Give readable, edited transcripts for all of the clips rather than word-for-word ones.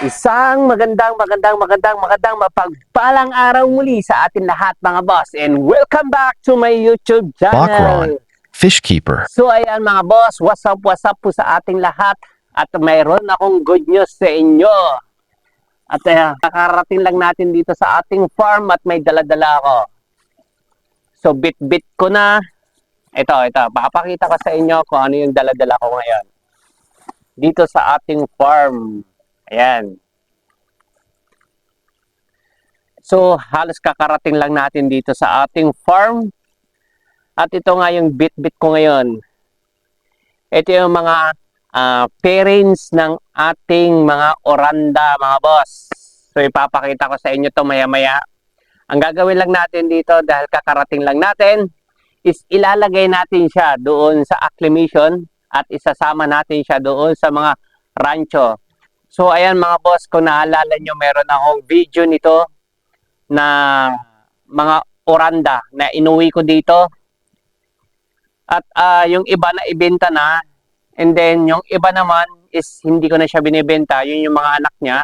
Isang magandang mapagpalang araw muli sa atin lahat mga boss, and welcome back to my YouTube channel. Bacron, Fishkeeper. So ayan mga boss, what's up po sa ating lahat, at mayroon akong good news sa inyo. At nakarating lang natin dito sa ating farm at may dala-dala ako. So bit-bit ko na. Ito, papakita ko sa inyo kung ano yung dala-dala ko ngayon dito sa ating farm. Ayan. So, halos kakarating lang natin dito sa ating farm. At ito nga yung bit-bit ko ngayon. Ito yung mga parents ng ating mga oranda, mga boss. So, ipapakita ko sa inyo to maya-maya. Ang gagawin lang natin dito, dahil kakarating lang natin, is ilalagay natin siya doon sa acclimation at isasama natin siya doon sa mga rancho. So, ayan mga boss, kung naalala nyo, meron akong video nito na mga oranda na inuwi ko dito. At yung iba na ibenta na, and then yung iba naman is hindi ko na siya binibenta, yun yung mga anak niya.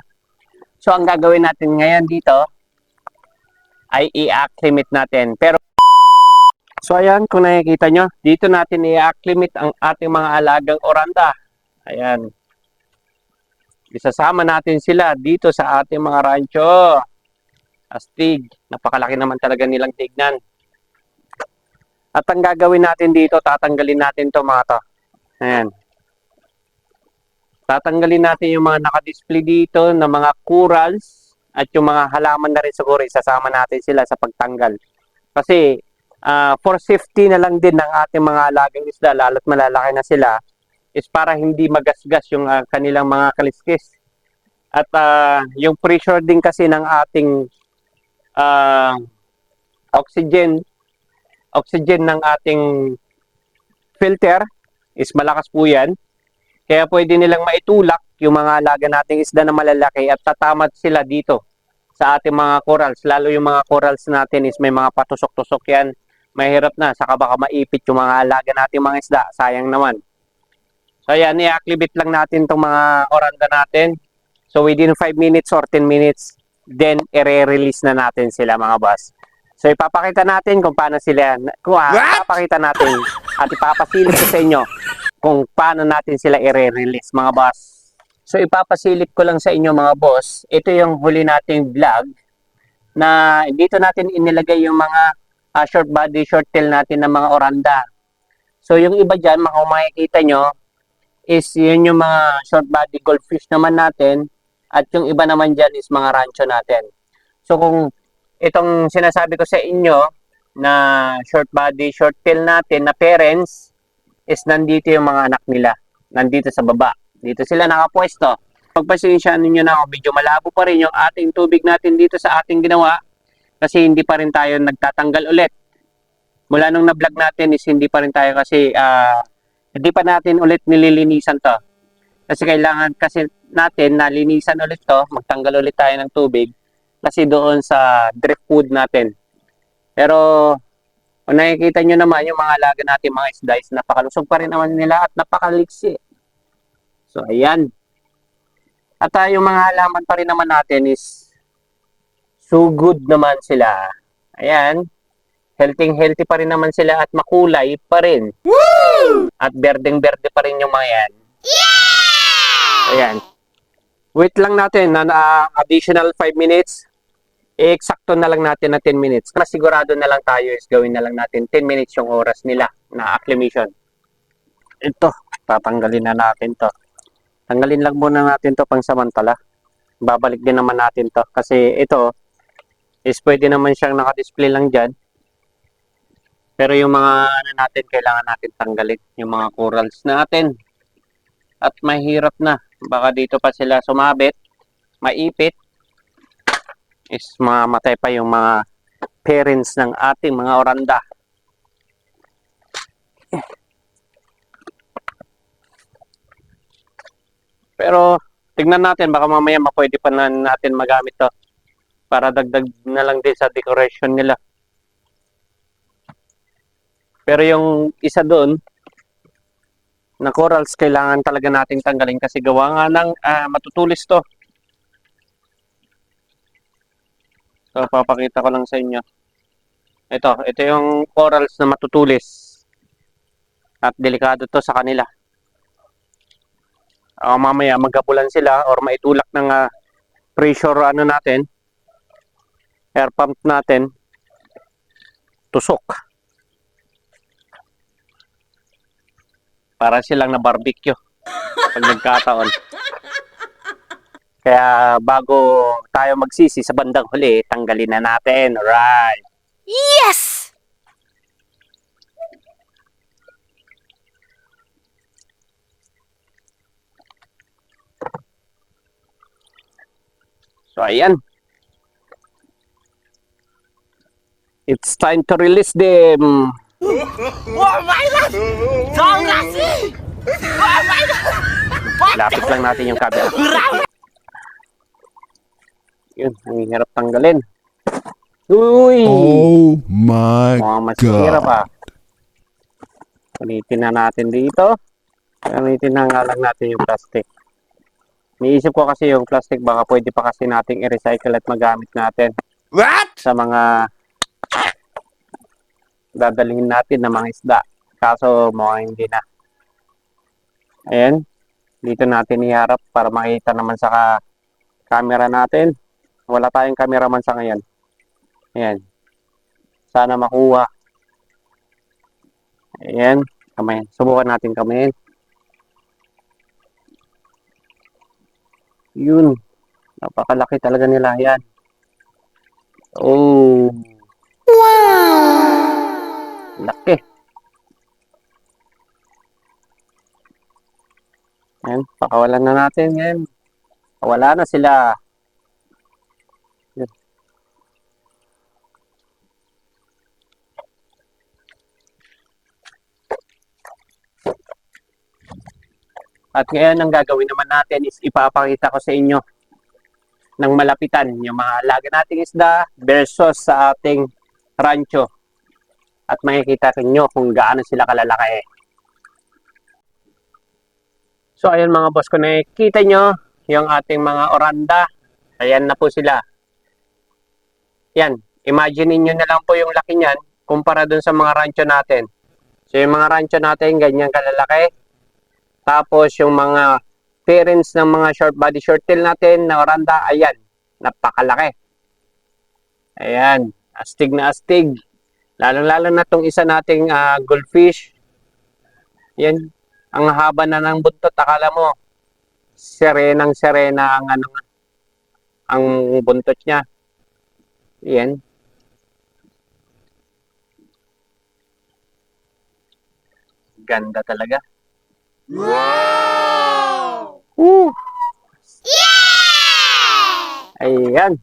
So, ang gagawin natin ngayon dito ay i-acclimate natin. Pero, so ayan, kung nakikita nyo, dito natin i-acclimate ang ating mga alagang oranda. Ayan. Isasama natin sila dito sa ating mga rancho. Astig. Napakalaki naman talaga nilang tignan. At ang gagawin natin dito, tatanggalin natin to mga to. Ayan. Tatanggalin natin yung mga nakadisplay dito na mga corals at yung mga halaman na rin siguro isasama natin sila sa pagtanggal. Kasi for safety na lang din ng ating mga alagang isda, lalo't malalaki na sila, is para hindi magasgas yung kanilang mga kaliskis. At yung pressure din kasi ng ating oxygen ng ating filter is malakas po yan. Kaya pwede nilang maitulak yung mga alaga nating isda na malalaki at tatamat sila dito sa ating mga corals. Lalo yung mga corals natin is may mga patusok-tusok yan. Mahirap na, saka baka maipit yung mga alaga nating mga isda. Sayang naman. So ayan, i-acclimate lang natin itong mga oranda natin. So within 5 minutes or 10 minutes, then i-release na natin sila mga boss. So ipapakita natin kung paano sila, ipapakita natin at ipapasilip ko sa inyo kung paano natin sila i-release mga boss. So ipapasilip ko lang sa inyo mga boss, ito yung huli nating vlog na dito natin inilagay yung mga short body, short tail natin ng mga oranda. So yung iba dyan, makikita nyo, is yun yung mga short body goldfish naman natin, at yung iba naman dyan is mga rancho natin. So kung itong sinasabi ko sa inyo na short body, short tail natin na parents, is nandito yung mga anak nila. Nandito sa baba. Dito sila nakapwesto. Pagpasensyaan ninyo na ako, medyo malabo pa rin yung ating tubig natin dito sa ating ginawa, kasi hindi pa rin tayo nagtatanggal ulit. Mula nung na-vlog natin is hindi pa rin tayo kasi hindi pa natin ulit nililinisan to. Kasi kailangan kasi natin nalinisan ulit to, magtanggal ulit tayo ng tubig kasi doon sa driftwood natin. Pero kung nakikita nyo naman yung mga alaga natin, mga isda, napakalusog pa rin naman nila at napakaliksi. So ayan. At yung mga halaman pa rin naman natin is so good naman sila. Ayan. Healthy pa rin naman sila at makulay pa rin. Woo! At berdeng-berde pa rin yung mga yan. Yeah! Ayan. Wait lang natin na additional 5 minutes. Eksakto na lang natin na 10 minutes. Mas sigurado na lang tayo is gawin na lang natin 10 minutes yung oras nila na acclimation. Ito, tatanggalin na natin to. Tanggalin lang muna natin to pang samantala. Babalik din naman natin to. Kasi ito is pwede naman siyang nakadisplay lang dyan. Pero yung mga natin, kailangan natin tanggalin yung mga corals natin. At mahirap na. Baka dito pa sila sumabit, maipit, is mamatay pa yung mga parents ng ating mga oranda. Pero tignan natin, baka mamaya pwede pa na natin magamit to para dagdag na lang din sa decoration nila. Pero yung isa doon na corals, kailangan talaga nating tanggalin kasi gawa nga ng matutulis to. So, papakita ko lang sa inyo. Ito yung corals na matutulis. At delikado to sa kanila. Mamaya magkapulan sila or maitulak ng pressure natin, air pump natin, tusok. Para silang na barbecue pag nagkataon. Kaya bago tayo magsisi sa bandang huli, tanggalin na natin. Alright. Yes! So, ayan. It's time to release them. Oh my God! Songrasi! Oh my God! Lapit lang natin yung camera. Yun, ang hirap tanggalin. Uy! Oh my Mukhang mas hirap God. Ulitin na natin dito. Ulitin na nga lang natin yung plastic. Niisip ko kasi yung plastic baka pwede pa kasi nating i-recycle at magamit natin. What? Sa mga dadalhin natin na mga isda. Kaso mukhang hindi na. Ayan. Dito natin iharap para makita naman sa camera natin. Wala tayong cameraman sa ngayon. Ayan. Sana makuha. Ayan. Kamayin. Subukan natin kamayin. Yun. Napakalaki talaga nila. Ayan. Oh. Laki. Ayan. Pakawalan na natin ngayon. Wala na sila. Yun. At ngayon, ang gagawin naman natin is ipapakita ko sa inyo ng malapitan yung mga alaga nating isda versus sa ating rancho. At makikita ninyo kung gaano sila kalalaki. So, ayan mga boss, kung nakikita nyo yung ating mga oranda, ayan na po sila. Yan, imagine niyo na lang po yung laki niyan kumpara dun sa mga rancho natin. So, yung mga rancho natin, ganyan kalalaki. Tapos, yung mga parents ng mga short body short tail natin na oranda, ayan, napakalaki. Ayan, astig na astig. Lalo-lalo na tong isa nating goldfish. Yan, ang haba na ng buntot, akala mo, serena ang buntot niya. Yan. Ganda talaga. Wow! Yeah! Ayan.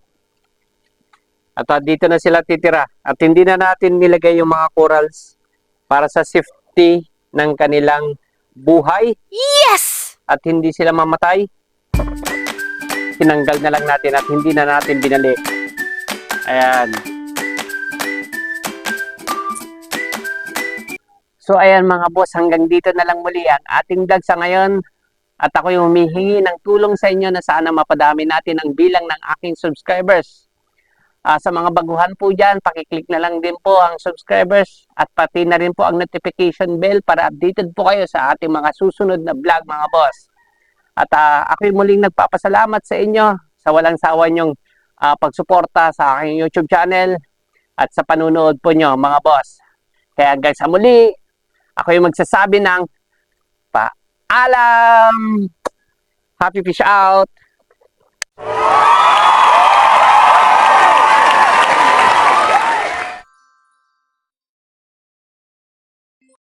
At dito na sila titira. At hindi na natin nilagay yung mga corals para sa safety ng kanilang buhay. Yes! At hindi sila mamatay. Tinanggal na lang natin at hindi na natin binalik. Ayan. So ayan mga boss, hanggang dito na lang muli ang ating vlog sa ngayon. At ako yung humihingi ng tulong sa inyo na sana mapadami natin ang bilang ng aking subscribers. Sa mga baguhan po dyan, pakiclick na lang din po ang subscribers at pati na rin po ang notification bell para updated po kayo sa ating mga susunod na vlog mga boss. At ako yung muling nagpapasalamat sa inyo sa walang sawa nyong pagsuporta sa aking YouTube channel at sa panunood po nyo mga boss. Kaya hanggang sa muli, ako yung magsasabi ng paalam! Happy fish out!